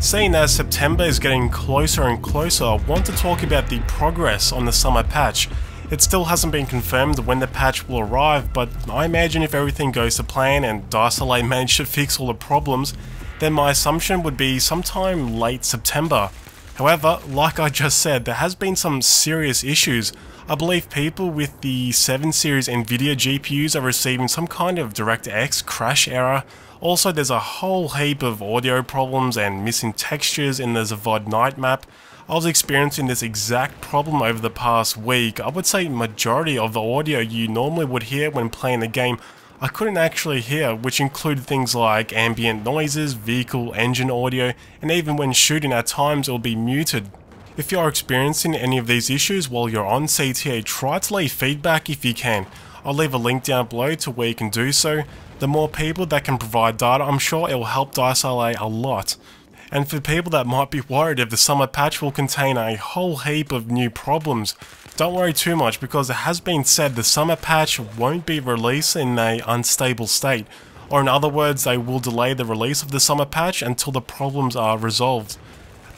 Seeing as September is getting closer and closer, I want to talk about the progress on the summer patch. It still hasn't been confirmed when the patch will arrive, but I imagine if everything goes to plan and Zavod managed to fix all the problems, then my assumption would be sometime late September. However, like I just said, there has been some serious issues. I believe people with the 7 series Nvidia GPUs are receiving some kind of DirectX crash error. Also, there's a whole heap of audio problems and missing textures in the Zavod night map. I was experiencing this exact problem over the past week. I would say majority of the audio you normally would hear when playing the game I couldn't actually hear, which included things like ambient noises, vehicle engine audio, and even when shooting at times it will be muted. If you are experiencing any of these issues while you're on CTA, try to leave feedback if you can. I'll leave a link down below to where you can do so. The more people that can provide data, I'm sure it will help Zavod a lot. And for people that might be worried if the summer patch will contain a whole heap of new problems, don't worry too much, because it has been said the summer patch won't be released in an unstable state, or in other words, they will delay the release of the summer patch until the problems are resolved.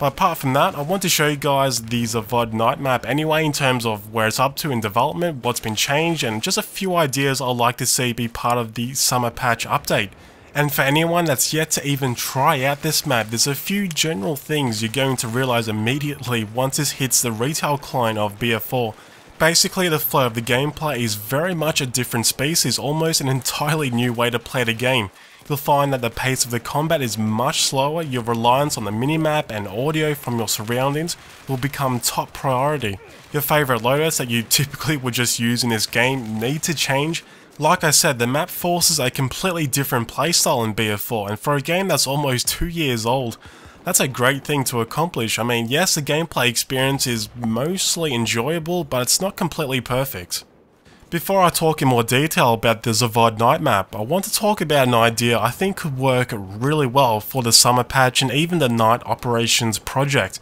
But apart from that, I want to show you guys the Zavod night map anyway, in terms of where it's up to in development, what's been changed, and just a few ideas I'd like to see be part of the summer patch update. And for anyone that's yet to even try out this map, there's a few general things you're going to realize immediately once this hits the retail client of BF4. Basically, the flow of the gameplay is very much a different species, almost an entirely new way to play the game. You'll find that the pace of the combat is much slower, your reliance on the minimap and audio from your surroundings will become top priority. Your favourite loadouts that you typically would just use in this game need to change. Like I said, the map forces a completely different playstyle in BF4, and for a game that's almost 2 years old, that's a great thing to accomplish. I mean, yes, the gameplay experience is mostly enjoyable, but it's not completely perfect. Before I talk in more detail about the Zavod night map, I want to talk about an idea I think could work really well for the summer patch and even the night operations project.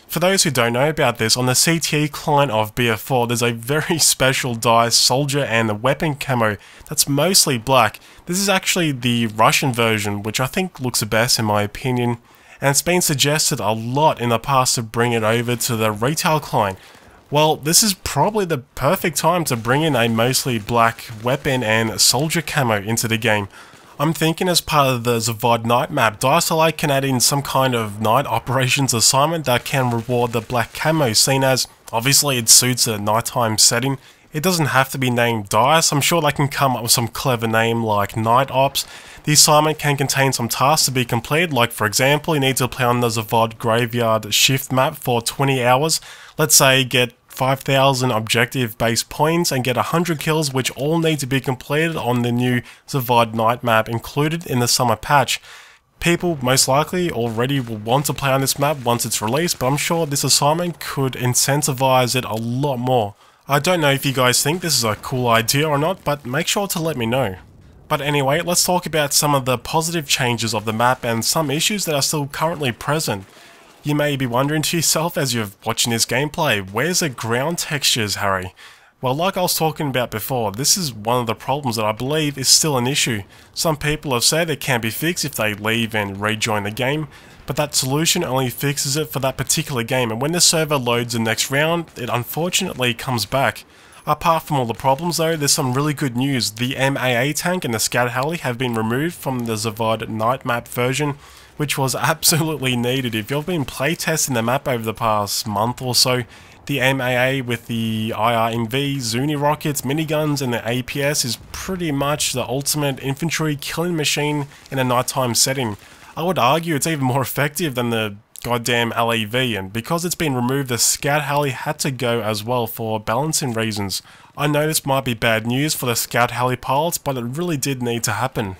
For those who don't know about this, on the CTA client of BF4 there's a very special dye soldier and weapon camo that's mostly black. This is actually the Russian version, which I think looks the best in my opinion, and it's been suggested a lot in the past to bring it over to the retail client. Well, this is probably the perfect time to bring in a mostly black weapon and soldier camo into the game. I'm thinking as part of the Zavod night map, Zavod can add in some kind of night operations assignment that can reward the black camo, seen as obviously it suits a nighttime setting. It doesn't have to be named DICE, I'm sure they can come up with some clever name like Night Ops. The assignment can contain some tasks to be completed, like for example you need to play on the Zavod graveyard shift map for 20 hours, let's say get 5,000 objective base points and get 100 kills, which all need to be completed on the new Zavod night map included in the summer patch. People most likely already will want to play on this map once it's released, but I'm sure this assignment could incentivize it a lot more. I don't know if you guys think this is a cool idea or not, but make sure to let me know. But anyway, let's talk about some of the positive changes of the map and some issues that are still currently present. You may be wondering to yourself as you're watching this gameplay, where's the ground textures, Harry? Well, like I was talking about before, this is one of the problems that I believe is still an issue. Some people have said it can be fixed if they leave and rejoin the game, but that solution only fixes it for that particular game, and when the server loads the next round, it unfortunately comes back. Apart from all the problems though, there's some really good news. The MAA tank and the scout heli have been removed from the Zavod night map version, which was absolutely needed. If you've been playtesting the map over the past month or so, the MAA with the IRMV, Zuni rockets, miniguns and the APS is pretty much the ultimate infantry killing machine in a nighttime setting. I would argue it's even more effective than the goddamn LAV, and because it's been removed, the scout heli had to go as well for balancing reasons. I know this might be bad news for the scout heli pilots, but it really did need to happen.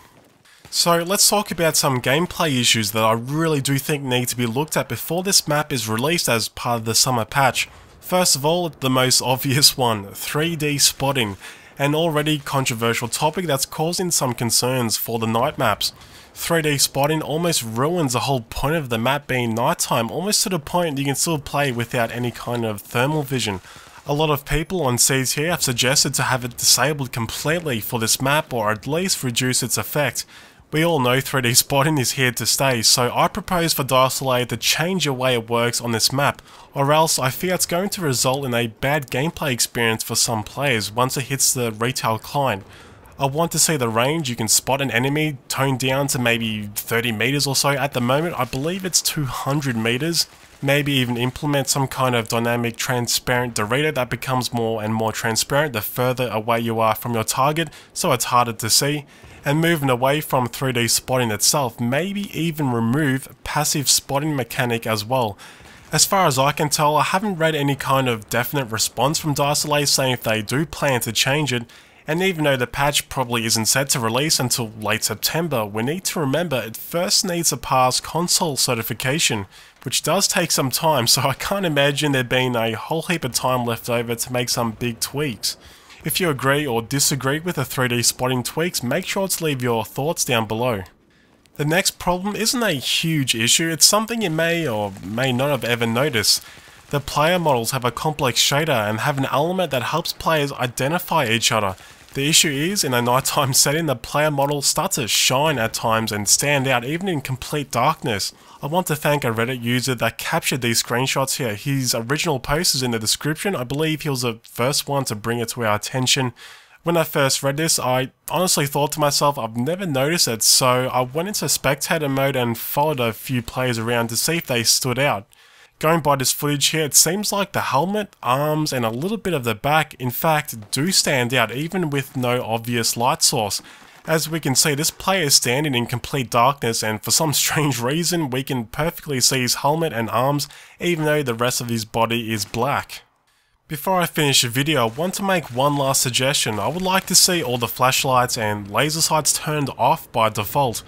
So let's talk about some gameplay issues that I really do think need to be looked at before this map is released as part of the summer patch. First of all, the most obvious one, 3D spotting, an already controversial topic that's causing some concerns for the night maps. 3D spotting almost ruins the whole point of the map being nighttime, almost to the point you can still play without any kind of thermal vision. A lot of people on CTA have suggested to have it disabled completely for this map, or at least reduce its effect. We all know 3D spotting is here to stay, so I propose for Zavod to change the way it works on this map, or else I fear it's going to result in a bad gameplay experience for some players once it hits the retail client. I want to see the range you can spot an enemy toned down to maybe 30 meters or so. At the moment I believe it's 200 meters. Maybe even implement some kind of dynamic transparent derator that becomes more and more transparent the further away you are from your target, so it's harder to see. And moving away from 3D spotting itself, maybe even remove passive spotting mechanic as well. As far as I can tell, I haven't read any kind of definite response from Zavod saying if they do plan to change it, and even though the patch probably isn't set to release until late September, we need to remember it first needs to pass console certification, which does take some time, so I can't imagine there being a whole heap of time left over to make some big tweaks. If you agree or disagree with the 3D spotting tweaks, make sure to leave your thoughts down below. The next problem isn't a huge issue, it's something you may or may not have ever noticed. The player models have a complex shader and have an element that helps players identify each other. The issue is, in a nighttime setting, the player models start to shine at times and stand out even in complete darkness. I want to thank a Reddit user that captured these screenshots here. His original post is in the description. I believe he was the first one to bring it to our attention. When I first read this, I honestly thought to myself, I've never noticed it, so I went into spectator mode and followed a few players around to see if they stood out. Going by this footage here, it seems like the helmet, arms, and a little bit of the back, in fact, do stand out even with no obvious light source. As we can see, this player is standing in complete darkness, and for some strange reason, we can perfectly see his helmet and arms, even though the rest of his body is black. Before I finish the video, I want to make one last suggestion. I would like to see all the flashlights and laser sights turned off by default.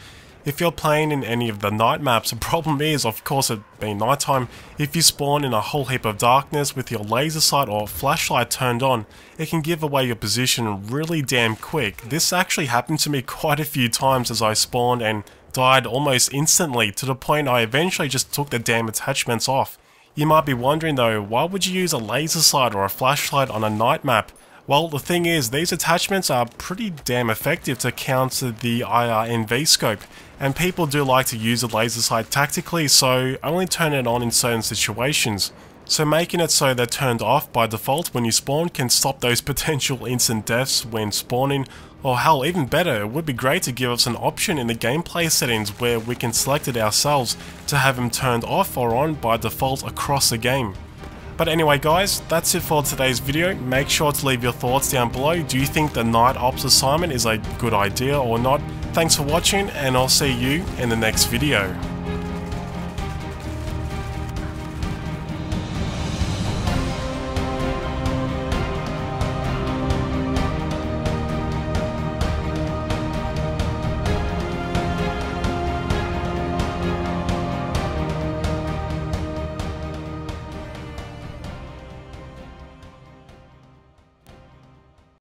If you're playing in any of the night maps, the problem is, of course it being nighttime, if you spawn in a whole heap of darkness with your laser sight or flashlight turned on, it can give away your position really damn quick. This actually happened to me quite a few times as I spawned and died almost instantly, to the point I eventually just took the damn attachments off. You might be wondering though, why would you use a laser sight or a flashlight on a night map? Well, the thing is, these attachments are pretty damn effective to counter the IRNV scope, and people do like to use the laser sight tactically, so only turn it on in certain situations. So making it so they're turned off by default when you spawn can stop those potential instant deaths when spawning, or hell, even better, it would be great to give us an option in the gameplay settings where we can select it ourselves to have them turned off or on by default across the game. But anyway guys, that's it for today's video. Make sure to leave your thoughts down below. Do you think the night ops assignment is a good idea or not? Thanks for watching, and I'll see you in the next video.